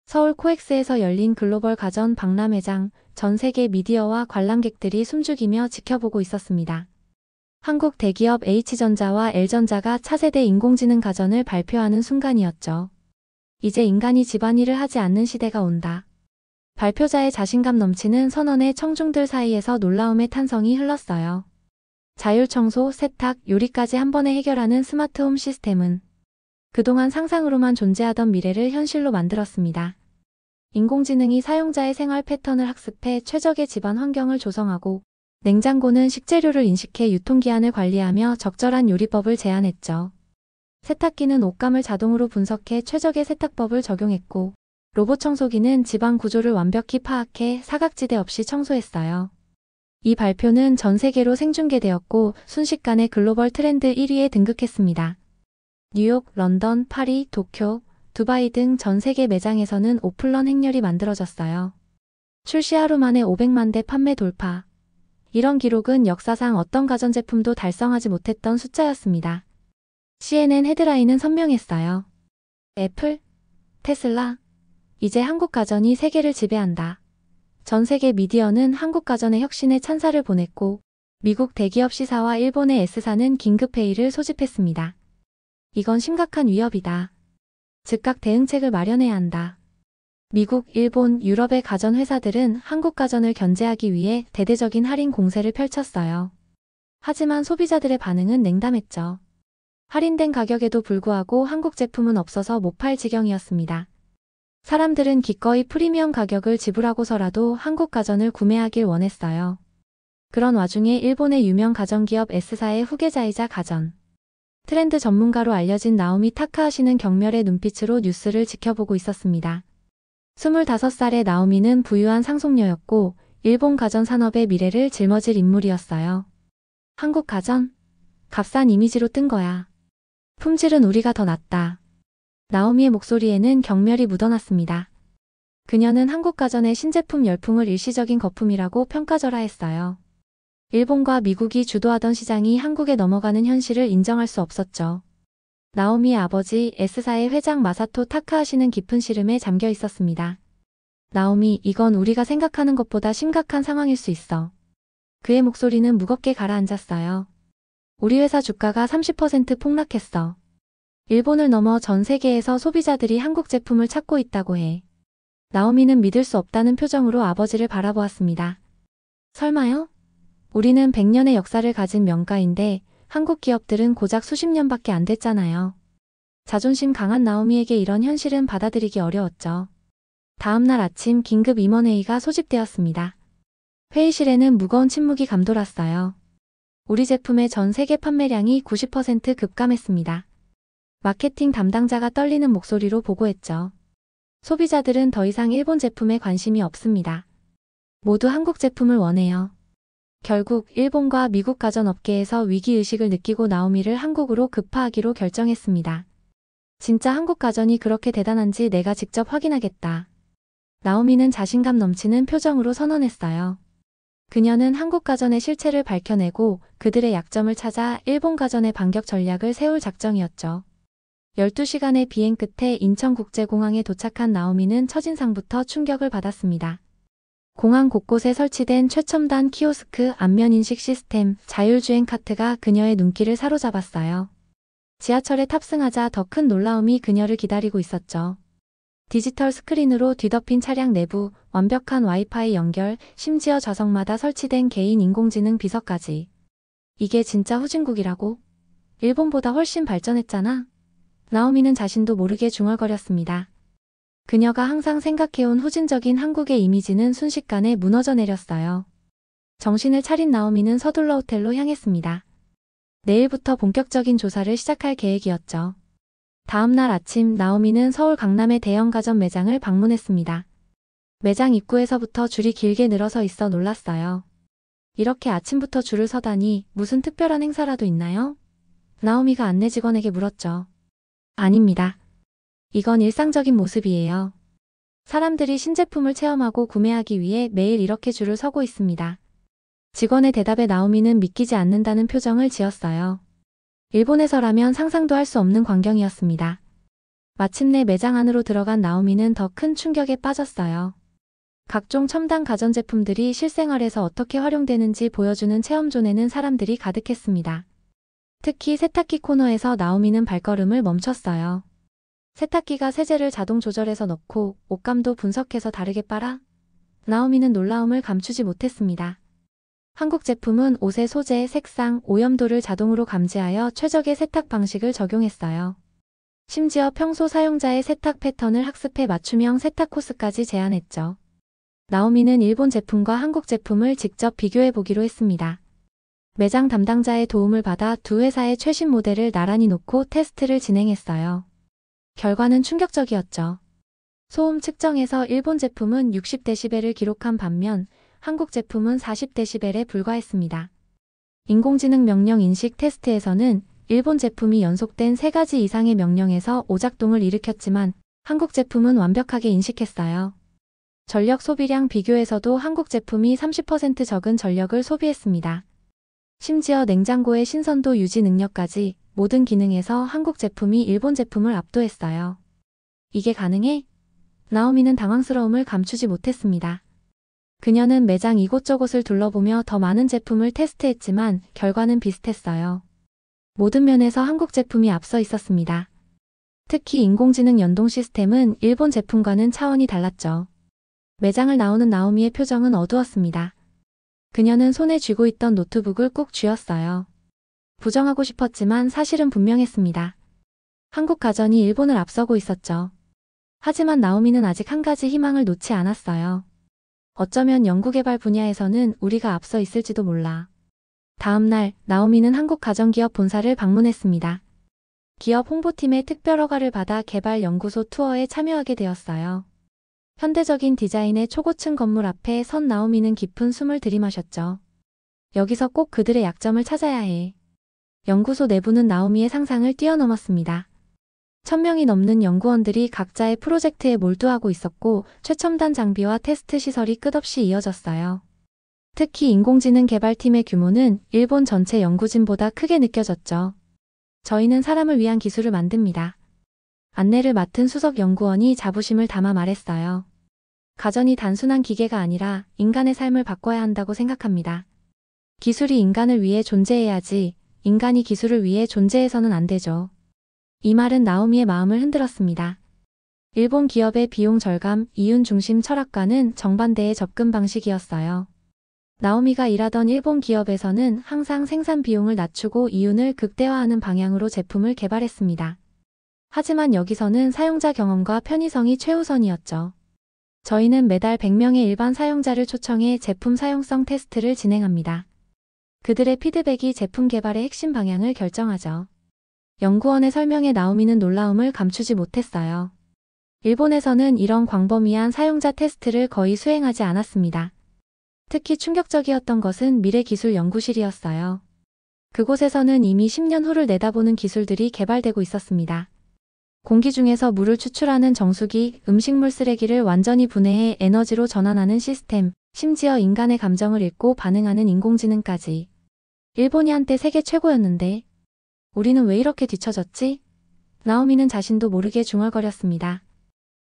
서울 코엑스에서 열린 글로벌 가전 박람회장, 전 세계 미디어와 관람객들이 숨죽이며 지켜보고 있었습니다. 한국 대기업 H전자와 L전자가 차세대 인공지능 가전을 발표하는 순간이었죠. 이제 인간이 집안일을 하지 않는 시대가 온다. 발표자의 자신감 넘치는 선언에 청중들 사이에서 놀라움의 탄성이 흘렀어요. 자율청소, 세탁, 요리까지 한 번에 해결하는 스마트홈 시스템은 그동안 상상으로만 존재하던 미래를 현실로 만들었습니다. 인공지능이 사용자의 생활 패턴을 학습해 최적의 집안 환경을 조성하고, 냉장고는 식재료를 인식해 유통기한을 관리하며 적절한 요리법을 제안했죠. 세탁기는 옷감을 자동으로 분석해 최적의 세탁법을 적용했고, 로봇 청소기는 집안 구조를 완벽히 파악해 사각지대 없이 청소했어요. 이 발표는 전 세계로 생중계되었고 순식간에 글로벌 트렌드 1위에 등극했습니다. 뉴욕, 런던, 파리, 도쿄, 두바이 등 전 세계 매장에서는 오픈런 행렬이 만들어졌어요. 출시 하루 만에 500만 대 판매 돌파. 이런 기록은 역사상 어떤 가전제품도 달성하지 못했던 숫자였습니다. CNN 헤드라인은 선명했어요. 애플, 테슬라, 이제 한국 가전이 세계를 지배한다. 전 세계 미디어는 한국 가전의 혁신에 찬사를 보냈고, 미국 대기업 C사와 일본의 S사는 긴급회의를 소집했습니다. 이건 심각한 위협이다. 즉각 대응책을 마련해야 한다. 미국, 일본, 유럽의 가전 회사들은 한국 가전을 견제하기 위해 대대적인 할인 공세를 펼쳤어요. 하지만 소비자들의 반응은 냉담했죠. 할인된 가격에도 불구하고 한국 제품은 없어서 못 팔 지경이었습니다. 사람들은 기꺼이 프리미엄 가격을 지불하고서라도 한국 가전을 구매하길 원했어요. 그런 와중에 일본의 유명 가전기업 S사의 후계자이자 가전 트렌드 전문가로 알려진 나오미 타카하시는 경멸의 눈빛으로 뉴스를 지켜보고 있었습니다. 25살의 나오미는 부유한 상속녀였고 일본 가전 산업의 미래를 짊어질 인물이었어요. 한국 가전? 값싼 이미지로 뜬 거야. 품질은 우리가 더 낫다. 나오미의 목소리에는 경멸이 묻어났습니다. 그녀는 한국 가전의 신제품 열풍을 일시적인 거품이라고 평가절하했어요. 일본과 미국이 주도하던 시장이 한국에 넘어가는 현실을 인정할 수 없었죠. 나오미의 아버지 S사의 회장 마사토 타카하시는 깊은 시름에 잠겨 있었습니다. 나오미, 이건 우리가 생각하는 것보다 심각한 상황일 수 있어. 그의 목소리는 무겁게 가라앉았어요. 우리 회사 주가가 30% 폭락했어. 일본을 넘어 전 세계에서 소비자들이 한국 제품을 찾고 있다고 해. 나오미는 믿을 수 없다는 표정으로 아버지를 바라보았습니다. 설마요? 우리는 100년의 역사를 가진 명가인데 한국 기업들은 고작 수십 년밖에 안 됐잖아요. 자존심 강한 나오미에게 이런 현실은 받아들이기 어려웠죠. 다음 날 아침 긴급 임원회의가 소집되었습니다. 회의실에는 무거운 침묵이 감돌았어요. 우리 제품의 전 세계 판매량이 90% 급감했습니다. 마케팅 담당자가 떨리는 목소리로 보고했죠. 소비자들은 더 이상 일본 제품에 관심이 없습니다. 모두 한국 제품을 원해요. 결국 일본과 미국 가전 업계에서 위기의식을 느끼고 나오미를 한국으로 급파하기로 결정했습니다. 진짜 한국 가전이 그렇게 대단한지 내가 직접 확인하겠다. 나오미는 자신감 넘치는 표정으로 선언했어요. 그녀는 한국 가전의 실체를 밝혀내고 그들의 약점을 찾아 일본 가전의 반격 전략을 세울 작정이었죠. 12시간의 비행 끝에 인천국제공항에 도착한 나오미는 첫인상부터 충격을 받았습니다. 공항 곳곳에 설치된 최첨단 키오스크, 안면인식 시스템, 자율주행 카트가 그녀의 눈길을 사로잡았어요. 지하철에 탑승하자 더 큰 놀라움이 그녀를 기다리고 있었죠. 디지털 스크린으로 뒤덮인 차량 내부, 완벽한 와이파이 연결, 심지어 좌석마다 설치된 개인 인공지능 비서까지. 이게 진짜 후진국이라고? 일본보다 훨씬 발전했잖아? 나오미는 자신도 모르게 중얼거렸습니다. 그녀가 항상 생각해온 후진적인 한국의 이미지는 순식간에 무너져 내렸어요. 정신을 차린 나오미는 서둘러 호텔로 향했습니다. 내일부터 본격적인 조사를 시작할 계획이었죠. 다음 날 아침 나오미는 서울 강남의 대형 가전 매장을 방문했습니다. 매장 입구에서부터 줄이 길게 늘어서 있어 놀랐어요. 이렇게 아침부터 줄을 서다니 무슨 특별한 행사라도 있나요? 나오미가 안내 직원에게 물었죠. 아닙니다. 이건 일상적인 모습이에요. 사람들이 신제품을 체험하고 구매하기 위해 매일 이렇게 줄을 서고 있습니다. 직원의 대답에 나오미는 믿기지 않는다는 표정을 지었어요. 일본에서라면 상상도 할 수 없는 광경이었습니다. 마침내 매장 안으로 들어간 나오미는 더 큰 충격에 빠졌어요. 각종 첨단 가전제품들이 실생활에서 어떻게 활용되는지 보여주는 체험존에는 사람들이 가득했습니다. 특히 세탁기 코너에서 나오미는 발걸음을 멈췄어요. 세탁기가 세제를 자동 조절해서 넣고 옷감도 분석해서 다르게 빨아? 나오미는 놀라움을 감추지 못했습니다. 한국 제품은 옷의 소재, 색상, 오염도를 자동으로 감지하여 최적의 세탁 방식을 적용했어요. 심지어 평소 사용자의 세탁 패턴을 학습해 맞춤형 세탁 코스까지 제안했죠. 나오미는 일본 제품과 한국 제품을 직접 비교해 보기로 했습니다. 매장 담당자의 도움을 받아 두 회사의 최신 모델을 나란히 놓고 테스트를 진행했어요. 결과는 충격적이었죠. 소음 측정에서 일본 제품은 60dB를 기록한 반면 한국 제품은 40dB에 불과했습니다. 인공지능 명령 인식 테스트에서는 일본 제품이 연속된 3가지 이상의 명령에서 오작동을 일으켰지만 한국 제품은 완벽하게 인식했어요. 전력 소비량 비교에서도 한국 제품이 30% 적은 전력을 소비했습니다. 심지어 냉장고의 신선도 유지 능력까지 모든 기능에서 한국 제품이 일본 제품을 압도했어요. 이게 가능해? 나오미는 당황스러움을 감추지 못했습니다. 그녀는 매장 이곳저곳을 둘러보며 더 많은 제품을 테스트했지만 결과는 비슷했어요. 모든 면에서 한국 제품이 앞서 있었습니다. 특히 인공지능 연동 시스템은 일본 제품과는 차원이 달랐죠. 매장을 나오는 나오미의 표정은 어두웠습니다. 그녀는 손에 쥐고 있던 노트북을 꾹 쥐었어요. 부정하고 싶었지만 사실은 분명했습니다. 한국 가전이 일본을 앞서고 있었죠. 하지만 나오미는 아직 한 가지 희망을 놓지 않았어요. 어쩌면 연구개발 분야에서는 우리가 앞서 있을지도 몰라. 다음 날 나오미는 한국 가전기업 본사를 방문했습니다. 기업 홍보팀의 특별 허가를 받아 개발 연구소 투어에 참여하게 되었어요. 현대적인 디자인의 초고층 건물 앞에 선 나오미는 깊은 숨을 들이마셨죠. 여기서 꼭 그들의 약점을 찾아야 해. 연구소 내부는 나오미의 상상을 뛰어넘었습니다. 1000명이 넘는 연구원들이 각자의 프로젝트에 몰두하고 있었고 최첨단 장비와 테스트 시설이 끝없이 이어졌어요. 특히 인공지능 개발팀의 규모는 일본 전체 연구진보다 크게 느껴졌죠. 저희는 사람을 위한 기술을 만듭니다. 안내를 맡은 수석 연구원이 자부심을 담아 말했어요. 가전이 단순한 기계가 아니라 인간의 삶을 바꿔야 한다고 생각합니다. 기술이 인간을 위해 존재해야지 인간이 기술을 위해 존재해서는 안 되죠. 이 말은 나오미의 마음을 흔들었습니다. 일본 기업의 비용 절감, 이윤 중심 철학과는 정반대의 접근 방식이었어요. 나오미가 일하던 일본 기업에서는 항상 생산 비용을 낮추고 이윤을 극대화하는 방향으로 제품을 개발했습니다. 하지만 여기서는 사용자 경험과 편의성이 최우선이었죠. 저희는 매달 100명의 일반 사용자를 초청해 제품 사용성 테스트를 진행합니다. 그들의 피드백이 제품 개발의 핵심 방향을 결정하죠. 연구원의 설명에 나오미는 놀라움을 감추지 못했어요. 일본에서는 이런 광범위한 사용자 테스트를 거의 수행하지 않았습니다. 특히 충격적이었던 것은 미래기술연구실이었어요. 그곳에서는 이미 10년 후를 내다보는 기술들이 개발되고 있었습니다. 공기 중에서 물을 추출하는 정수기, 음식물 쓰레기를 완전히 분해해 에너지로 전환하는 시스템, 심지어 인간의 감정을 읽고 반응하는 인공지능까지. 일본이 한때 세계 최고였는데 우리는 왜 이렇게 뒤처졌지? 나오미는 자신도 모르게 중얼거렸습니다.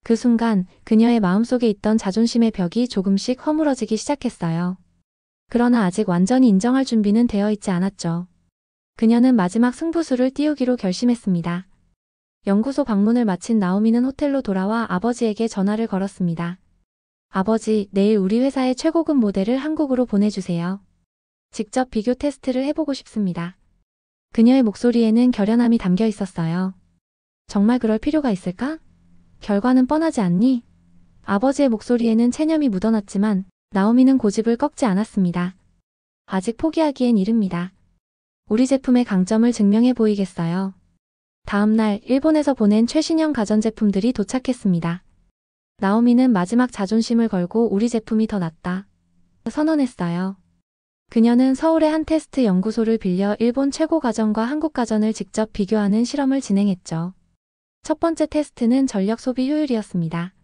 그 순간 그녀의 마음속에 있던 자존심의 벽이 조금씩 허물어지기 시작했어요. 그러나 아직 완전히 인정할 준비는 되어 있지 않았죠. 그녀는 마지막 승부수를 띄우기로 결심했습니다. 연구소 방문을 마친 나오미는 호텔로 돌아와 아버지에게 전화를 걸었습니다. 아버지, 내일 우리 회사의 최고급 모델을 한국으로 보내주세요. 직접 비교 테스트를 해보고 싶습니다. 그녀의 목소리에는 결연함이 담겨 있었어요. 정말 그럴 필요가 있을까? 결과는 뻔하지 않니? 아버지의 목소리에는 체념이 묻어났지만 나오미는 고집을 꺾지 않았습니다. 아직 포기하기엔 이릅니다. 우리 제품의 강점을 증명해 보이겠어요. 다음 날 일본에서 보낸 최신형 가전제품들이 도착했습니다. 나오미는 마지막 자존심을 걸고 우리 제품이 더 낫다 선언했어요. 그녀는 서울의 한 테스트 연구소를 빌려 일본 최고 가전과 한국 가전을 직접 비교하는 실험을 진행했죠. 첫 번째 테스트는 전력 소비 효율이었습니다.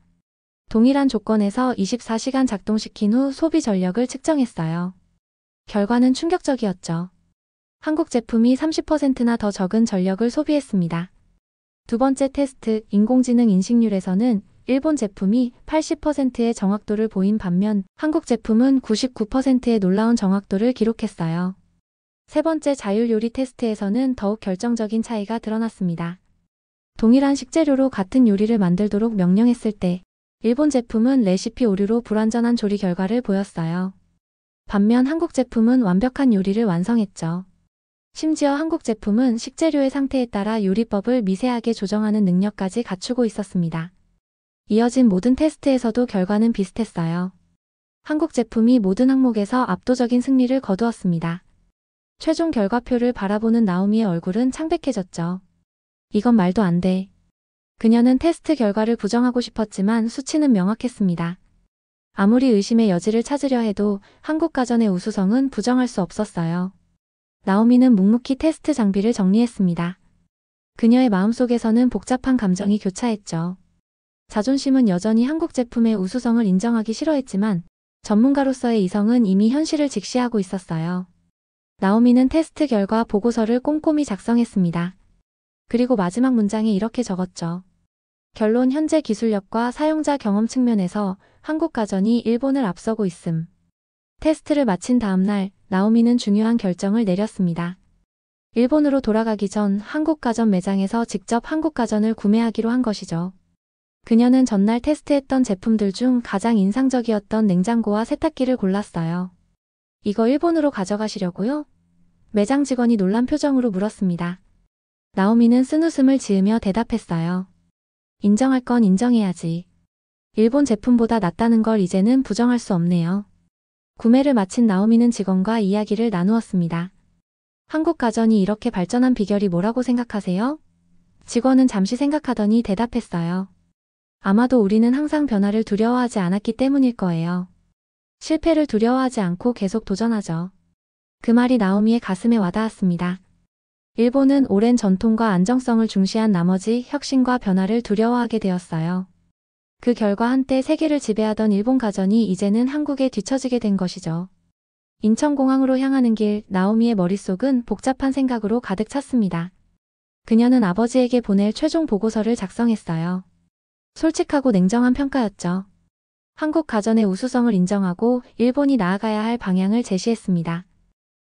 동일한 조건에서 24시간 작동시킨 후 소비 전력을 측정했어요. 결과는 충격적이었죠. 한국 제품이 30%나 더 적은 전력을 소비했습니다. 두 번째 테스트, 인공지능 인식률에서는 일본 제품이 80%의 정확도를 보인 반면 한국 제품은 99%의 놀라운 정확도를 기록했어요. 세 번째 자율 요리 테스트에서는 더욱 결정적인 차이가 드러났습니다. 동일한 식재료로 같은 요리를 만들도록 명령했을 때 일본 제품은 레시피 오류로 불완전한 조리 결과를 보였어요. 반면 한국 제품은 완벽한 요리를 완성했죠. 심지어 한국 제품은 식재료의 상태에 따라 요리법을 미세하게 조정하는 능력까지 갖추고 있었습니다. 이어진 모든 테스트에서도 결과는 비슷했어요. 한국 제품이 모든 항목에서 압도적인 승리를 거두었습니다. 최종 결과표를 바라보는 나오미의 얼굴은 창백해졌죠. 이건 말도 안 돼. 그녀는 테스트 결과를 부정하고 싶었지만 수치는 명확했습니다. 아무리 의심의 여지를 찾으려 해도 한국 가전의 우수성은 부정할 수 없었어요. 나오미는 묵묵히 테스트 장비를 정리했습니다. 그녀의 마음속에서는 복잡한 감정이 교차했죠. 자존심은 여전히 한국 제품의 우수성을 인정하기 싫어했지만 전문가로서의 이성은 이미 현실을 직시하고 있었어요. 나오미는 테스트 결과 보고서를 꼼꼼히 작성했습니다. 그리고 마지막 문장에 이렇게 적었죠. 결론 현재 기술력과 사용자 경험 측면에서 한국 가전이 일본을 앞서고 있음. 테스트를 마친 다음 날 나오미는 중요한 결정을 내렸습니다. 일본으로 돌아가기 전 한국 가전 매장에서 직접 한국 가전을 구매하기로 한 것이죠. 그녀는 전날 테스트했던 제품들 중 가장 인상적이었던 냉장고와 세탁기를 골랐어요. 이거 일본으로 가져가시려고요? 매장 직원이 놀란 표정으로 물었습니다. 나오미는 쓴웃음을 지으며 대답했어요. 인정할 건 인정해야지. 일본 제품보다 낫다는 걸 이제는 부정할 수 없네요. 구매를 마친 나오미는 직원과 이야기를 나누었습니다. 한국 가전이 이렇게 발전한 비결이 뭐라고 생각하세요? 직원은 잠시 생각하더니 대답했어요. 아마도 우리는 항상 변화를 두려워하지 않았기 때문일 거예요. 실패를 두려워하지 않고 계속 도전하죠. 그 말이 나오미의 가슴에 와닿았습니다. 일본은 오랜 전통과 안정성을 중시한 나머지 혁신과 변화를 두려워하게 되었어요. 그 결과 한때 세계를 지배하던 일본 가전이 이제는 한국에 뒤처지게 된 것이죠. 인천공항으로 향하는 길, 나오미의 머릿속은 복잡한 생각으로 가득 찼습니다. 그녀는 아버지에게 보낼 최종 보고서를 작성했어요. 솔직하고 냉정한 평가였죠. 한국 가전의 우수성을 인정하고 일본이 나아가야 할 방향을 제시했습니다.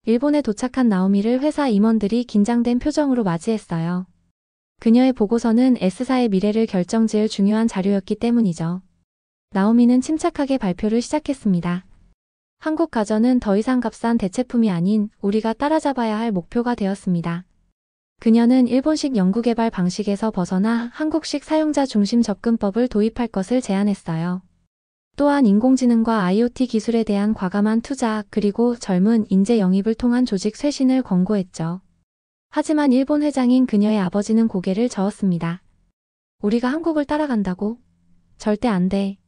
일본에 도착한 나오미를 회사 임원들이 긴장된 표정으로 맞이했어요. 그녀의 보고서는 S사의 미래를 결정지을 중요한 자료였기 때문이죠. 나오미는 침착하게 발표를 시작했습니다. 한국 가전은 더 이상 값싼 대체품이 아닌 우리가 따라잡아야 할 목표가 되었습니다. 그녀는 일본식 연구개발 방식에서 벗어나 한국식 사용자 중심 접근법을 도입할 것을 제안했어요. 또한 인공지능과 IoT 기술에 대한 과감한 투자 그리고 젊은 인재 영입을 통한 조직 쇄신을 권고했죠. 하지만 일본 회장인 그녀의 아버지는 고개를 저었습니다. 우리가 한국을 따라간다고? 절대 안 돼.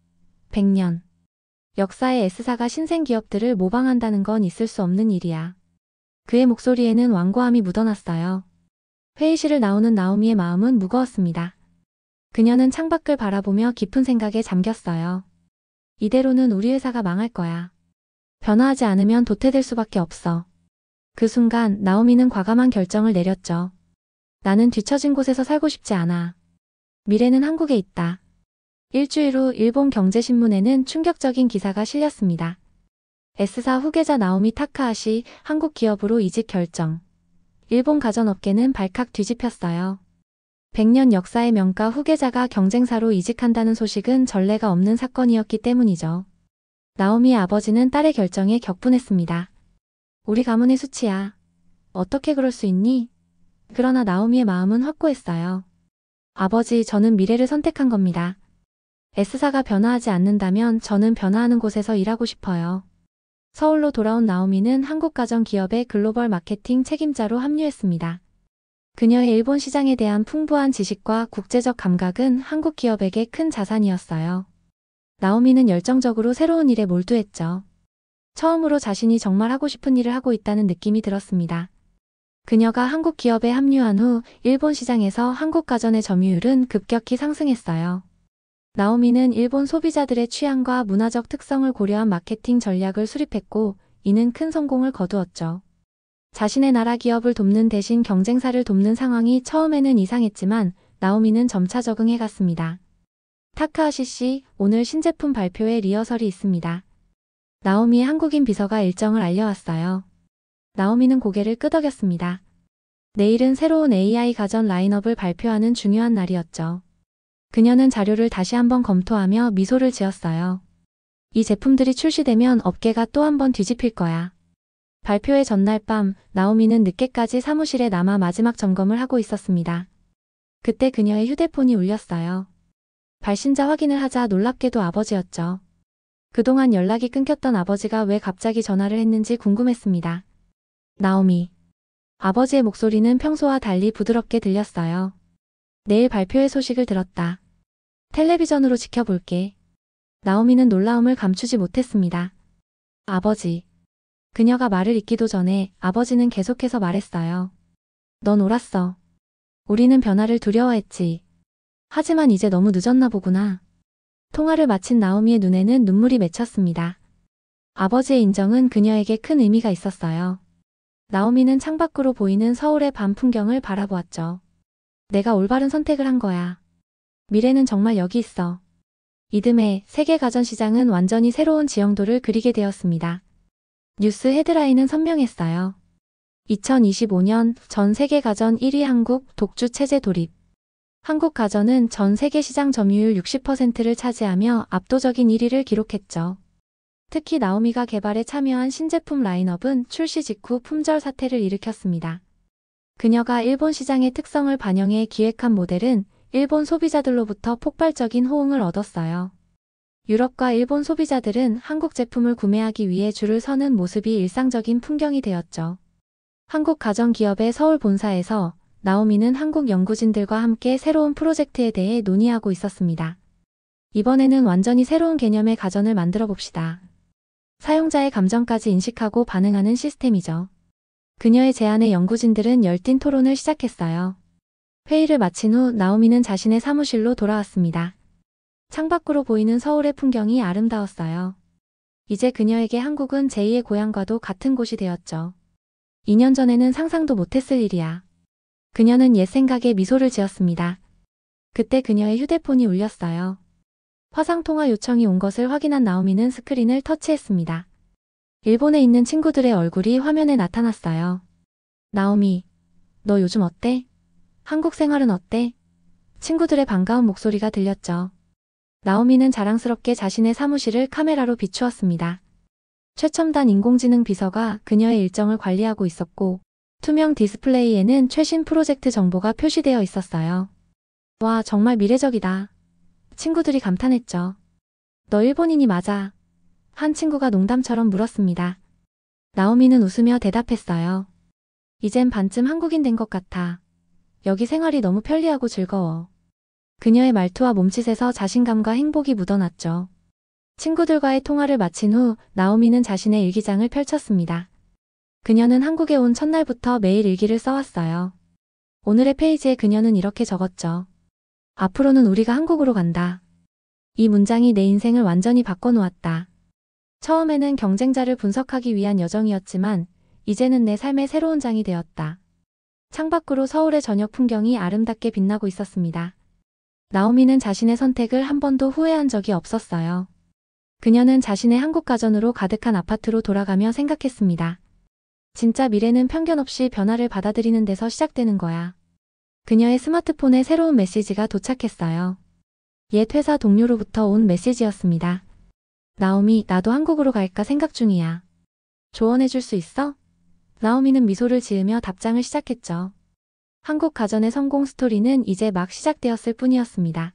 100년. 역사의 S사가 신생 기업들을 모방한다는 건 있을 수 없는 일이야. 그의 목소리에는 완고함이 묻어났어요. 회의실을 나오는 나오미의 마음은 무거웠습니다. 그녀는 창밖을 바라보며 깊은 생각에 잠겼어요. 이대로는 우리 회사가 망할 거야. 변화하지 않으면 도태될 수밖에 없어. 그 순간 나오미는 과감한 결정을 내렸죠. 나는 뒤처진 곳에서 살고 싶지 않아. 미래는 한국에 있다. 일주일 후 일본 경제신문에는 충격적인 기사가 실렸습니다. S사 후계자 나오미 타카하시 한국 기업으로 이직 결정. 일본 가전업계는 발칵 뒤집혔어요. 100년 역사의 명가 후계자가 경쟁사로 이직한다는 소식은 전례가 없는 사건이었기 때문이죠. 나오미의 아버지는 딸의 결정에 격분했습니다. 우리 가문의 수치야. 어떻게 그럴 수 있니? 그러나 나오미의 마음은 확고했어요. 아버지, 저는 미래를 선택한 겁니다. S사가 변화하지 않는다면 저는 변화하는 곳에서 일하고 싶어요. 서울로 돌아온 나오미는 한국가전 기업의 글로벌 마케팅 책임자로 합류했습니다. 그녀의 일본 시장에 대한 풍부한 지식과 국제적 감각은 한국 기업에게 큰 자산이었어요. 나오미는 열정적으로 새로운 일에 몰두했죠. 처음으로 자신이 정말 하고 싶은 일을 하고 있다는 느낌이 들었습니다. 그녀가 한국 기업에 합류한 후 일본 시장에서 한국 가전의 점유율은 급격히 상승했어요. 나오미는 일본 소비자들의 취향과 문화적 특성을 고려한 마케팅 전략을 수립했고 이는 큰 성공을 거두었죠. 자신의 나라 기업을 돕는 대신 경쟁사를 돕는 상황이 처음에는 이상했지만 나오미는 점차 적응해갔습니다. 타카하시 씨, 오늘 신제품 발표회 리허설이 있습니다. 나오미의 한국인 비서가 일정을 알려왔어요. 나오미는 고개를 끄덕였습니다. 내일은 새로운 AI 가전 라인업을 발표하는 중요한 날이었죠. 그녀는 자료를 다시 한번 검토하며 미소를 지었어요. 이 제품들이 출시되면 업계가 또 한 번 뒤집힐 거야. 발표회 전날 밤, 나오미는 늦게까지 사무실에 남아 마지막 점검을 하고 있었습니다. 그때 그녀의 휴대폰이 울렸어요. 발신자 확인을 하자 놀랍게도 아버지였죠. 그동안 연락이 끊겼던 아버지가 왜 갑자기 전화를 했는지 궁금했습니다. 나오미. 아버지의 목소리는 평소와 달리 부드럽게 들렸어요. 내일 발표회 소식을 들었다. 텔레비전으로 지켜볼게. 나오미는 놀라움을 감추지 못했습니다. 아버지. 그녀가 말을 잇기도 전에 아버지는 계속해서 말했어요. 넌 옳았어. 우리는 변화를 두려워했지. 하지만 이제 너무 늦었나 보구나. 통화를 마친 나오미의 눈에는 눈물이 맺혔습니다. 아버지의 인정은 그녀에게 큰 의미가 있었어요. 나오미는 창밖으로 보이는 서울의 밤 풍경을 바라보았죠. 내가 올바른 선택을 한 거야. 미래는 정말 여기 있어. 이듬해 세계 가전 시장은 완전히 새로운 지형도를 그리게 되었습니다. 뉴스 헤드라인은 선명했어요. 2025년 전 세계 가전 1위 한국 독주 체제 돌입. 한국 가전은 전 세계 시장 점유율 60%를 차지하며 압도적인 1위를 기록했죠. 특히 나오미가 개발에 참여한 신제품 라인업은 출시 직후 품절 사태를 일으켰습니다. 그녀가 일본 시장의 특성을 반영해 기획한 모델은 일본 소비자들로부터 폭발적인 호응을 얻었어요. 유럽과 일본 소비자들은 한국 제품을 구매하기 위해 줄을 서는 모습이 일상적인 풍경이 되었죠. 한국 가전기업의 서울 본사에서 나오미는 한국 연구진들과 함께 새로운 프로젝트에 대해 논의하고 있었습니다. 이번에는 완전히 새로운 개념의 가전을 만들어 봅시다. 사용자의 감정까지 인식하고 반응하는 시스템이죠. 그녀의 제안에 연구진들은 열띤 토론을 시작했어요. 회의를 마친 후 나오미는 자신의 사무실로 돌아왔습니다. 창밖으로 보이는 서울의 풍경이 아름다웠어요. 이제 그녀에게 한국은 제2의 고향과도 같은 곳이 되었죠. 2년 전에는 상상도 못했을 일이야. 그녀는 옛 생각에 미소를 지었습니다. 그때 그녀의 휴대폰이 울렸어요. 화상통화 요청이 온 것을 확인한 나오미는 스크린을 터치했습니다. 일본에 있는 친구들의 얼굴이 화면에 나타났어요. 나오미, 너 요즘 어때? 한국 생활은 어때? 친구들의 반가운 목소리가 들렸죠. 나오미는 자랑스럽게 자신의 사무실을 카메라로 비추었습니다. 최첨단 인공지능 비서가 그녀의 일정을 관리하고 있었고, 투명 디스플레이에는 최신 프로젝트 정보가 표시되어 있었어요. 와, 정말 미래적이다. 친구들이 감탄했죠. 너 일본인이 맞아. 한 친구가 농담처럼 물었습니다. 나오미는 웃으며 대답했어요. 이젠 반쯤 한국인 된 것 같아. 여기 생활이 너무 편리하고 즐거워. 그녀의 말투와 몸짓에서 자신감과 행복이 묻어났죠. 친구들과의 통화를 마친 후 나오미는 자신의 일기장을 펼쳤습니다. 그녀는 한국에 온 첫날부터 매일 일기를 써왔어요. 오늘의 페이지에 그녀는 이렇게 적었죠. 앞으로는 우리가 한국으로 간다. 이 문장이 내 인생을 완전히 바꿔놓았다. 처음에는 경쟁자를 분석하기 위한 여정이었지만 이제는 내 삶의 새로운 장이 되었다. 창밖으로 서울의 저녁 풍경이 아름답게 빛나고 있었습니다. 나오미는 자신의 선택을 한 번도 후회한 적이 없었어요. 그녀는 자신의 한국 가전으로 가득한 아파트로 돌아가며 생각했습니다. 진짜 미래는 편견 없이 변화를 받아들이는 데서 시작되는 거야. 그녀의 스마트폰에 새로운 메시지가 도착했어요. 옛 회사 동료로부터 온 메시지였습니다. 나오미, 나도 한국으로 갈까 생각 중이야. 조언해줄 수 있어? 나오미는 미소를 지으며 답장을 시작했죠. 한국 가전의 성공 스토리는 이제 막 시작되었을 뿐이었습니다.